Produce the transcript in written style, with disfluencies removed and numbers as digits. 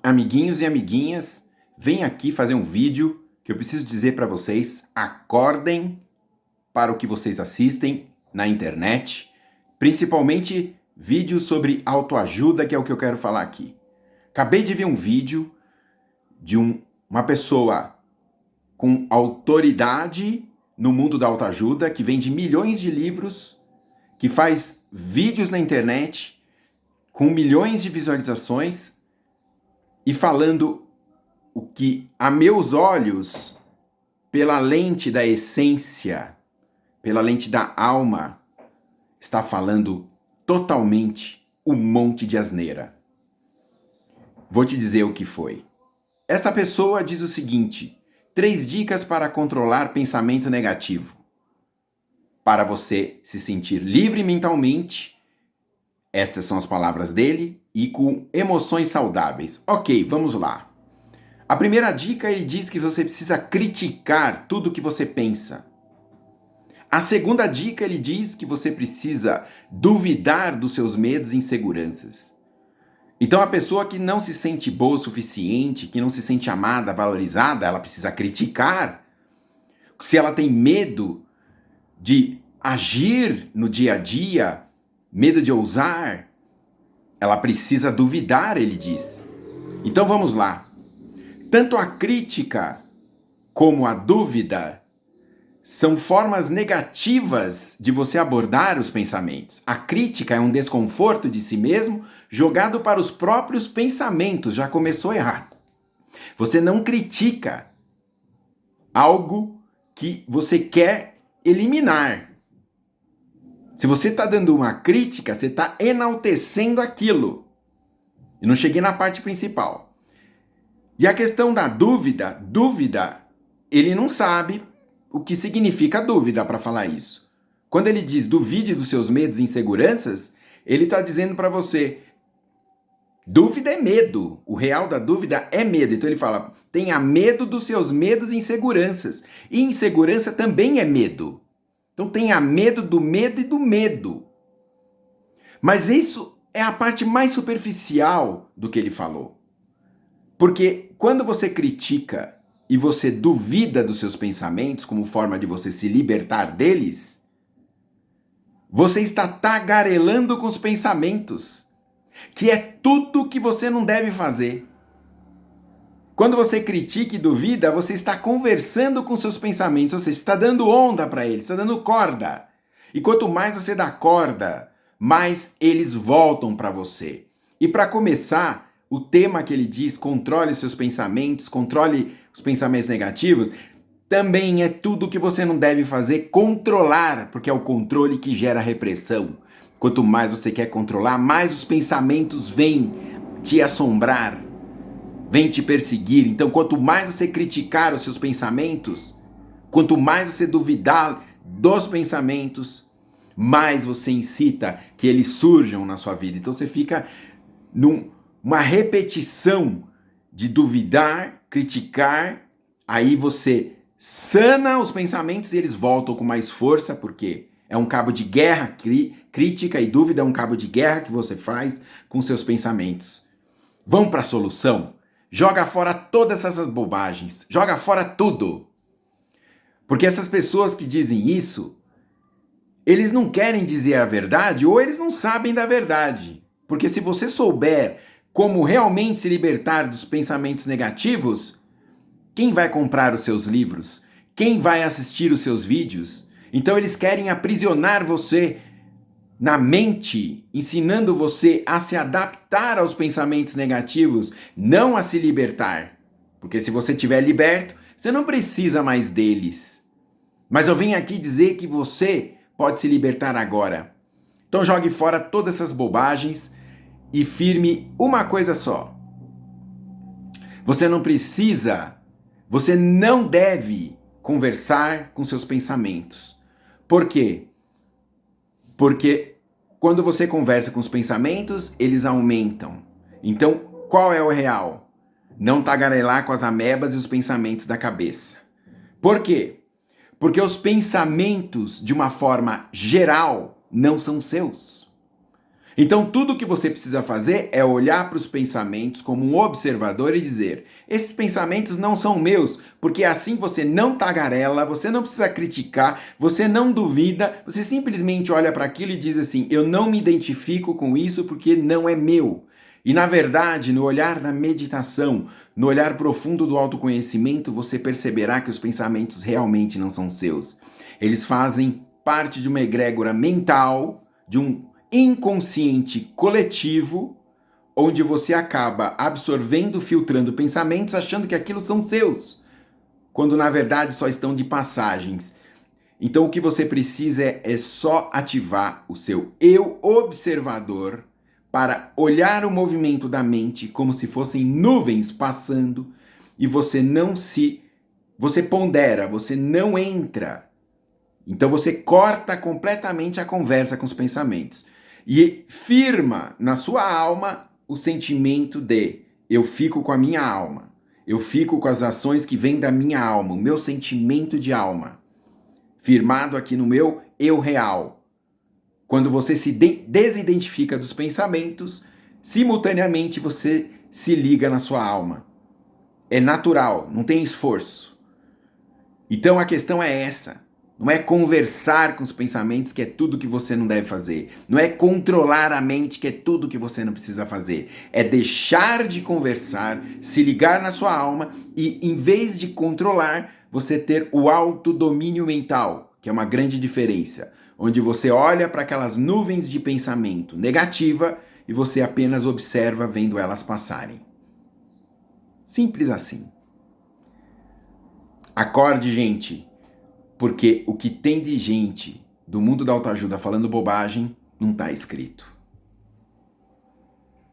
Amiguinhos e amiguinhas, vem aqui fazer um vídeo que eu preciso dizer para vocês: acordem para o que vocês assistem na internet, principalmente vídeos sobre autoajuda, que é o que eu quero falar aqui. Acabei de ver um vídeo de uma pessoa com autoridade no mundo da autoajuda, que vende milhões de livros, que faz vídeos na internet com milhões de visualizações e falando o que, a meus olhos, pela lente da essência, pela lente da alma, está falando totalmente um monte de asneira. Vou te dizer o que foi. Esta pessoa diz o seguinte: 3 dicas para controlar pensamento negativo. Para você se sentir livre mentalmente, estas são as palavras dele, e com emoções saudáveis. Ok, vamos lá. A primeira dica, ele diz que você precisa criticar tudo que você pensa. A segunda dica, ele diz que você precisa duvidar dos seus medos e inseguranças. Então, a pessoa que não se sente boa o suficiente, que não se sente amada, valorizada, ela precisa criticar. Se ela tem medo de agir no dia a dia, medo de ousar, ela precisa duvidar, ele diz. Então, vamos lá. Tanto a crítica como a dúvida são formas negativas de você abordar os pensamentos. A crítica é um desconforto de si mesmo jogado para os próprios pensamentos. Já começou errado. Você não critica algo que você quer eliminar. Se você está dando uma crítica, você está enaltecendo aquilo. Eu não cheguei na parte principal. E a questão da dúvida, ele não sabe o que significa dúvida para falar isso. Quando ele diz duvide dos seus medos e inseguranças, ele está dizendo para você, dúvida é medo. O real da dúvida é medo. Então ele fala, tenha medo dos seus medos e inseguranças. E insegurança também é medo. Então tenha medo do medo e do medo. Mas isso é a parte mais superficial do que ele falou. Porque quando você critica e você duvida dos seus pensamentos como forma de você se libertar deles, você está tagarelando com os pensamentos, que é tudo que você não deve fazer. Quando você critica e duvida, você está conversando com seus pensamentos, ou seja, está dando onda para eles, está dando corda. E quanto mais você dá corda, mais eles voltam para você. E para começar, o tema que ele diz, controle seus pensamentos, controle os pensamentos negativos, também é tudo que você não deve fazer, controlar, porque é o controle que gera repressão. Quanto mais você quer controlar, mais os pensamentos vêm te assombrar, vêm te perseguir. Então, quanto mais você criticar os seus pensamentos, quanto mais você duvidar dos pensamentos, mais você incita que eles surjam na sua vida. Então, você fica numa repetição de duvidar, criticar, aí você sana os pensamentos e eles voltam com mais força, porque é um cabo de guerra, crítica e dúvida é um cabo de guerra que você faz com seus pensamentos. Vamos para a solução? Joga fora todas essas bobagens, joga fora tudo. Porque essas pessoas que dizem isso, eles não querem dizer a verdade ou eles não sabem da verdade. Porque se você souber como realmente se libertar dos pensamentos negativos, quem vai comprar os seus livros? Quem vai assistir os seus vídeos? Então eles querem aprisionar você na mente, ensinando você a se adaptar aos pensamentos negativos, não a se libertar. Porque se você estiver liberto, você não precisa mais deles. Mas eu vim aqui dizer que você pode se libertar agora. Então jogue fora todas essas bobagens e firme uma coisa só. Você não deve conversar com seus pensamentos. Por quê? Porque quando você conversa com os pensamentos, eles aumentam. Então, qual é o real? Não tagarelar com as amebas e os pensamentos da cabeça. Por quê? Porque os pensamentos, de uma forma geral, não são seus. Então, tudo o que você precisa fazer é olhar para os pensamentos como um observador e dizer: esses pensamentos não são meus, porque assim você não tagarela, você não precisa criticar, você não duvida, você simplesmente olha para aquilo e diz assim: eu não me identifico com isso porque não é meu. E na verdade, no olhar da meditação, no olhar profundo do autoconhecimento, você perceberá que os pensamentos realmente não são seus. Eles fazem parte de uma egrégora mental, de um inconsciente coletivo, onde você acaba absorvendo, filtrando pensamentos, achando que aquilo são seus, quando na verdade só estão de passagens. Então o que você precisa é só ativar o seu eu observador para olhar o movimento da mente como se fossem nuvens passando e você pondera, você não entra. Então você corta completamente a conversa com os pensamentos e firma na sua alma o sentimento de eu fico com a minha alma, eu fico com as ações que vêm da minha alma, o meu sentimento de alma, firmado aqui no meu eu real. Quando você se desidentifica dos pensamentos, simultaneamente você se liga na sua alma. É natural, não tem esforço. Então a questão é essa. Não é conversar com os pensamentos, que é tudo que você não deve fazer. Não é controlar a mente, que é tudo que você não precisa fazer. É deixar de conversar, se ligar na sua alma e, em vez de controlar, você ter o autodomínio mental, que é uma grande diferença. Onde você olha para aquelas nuvens de pensamento negativa e você apenas observa vendo elas passarem. Simples assim. Acorde, gente. Porque o que tem de gente do mundo da autoajuda falando bobagem não está escrito.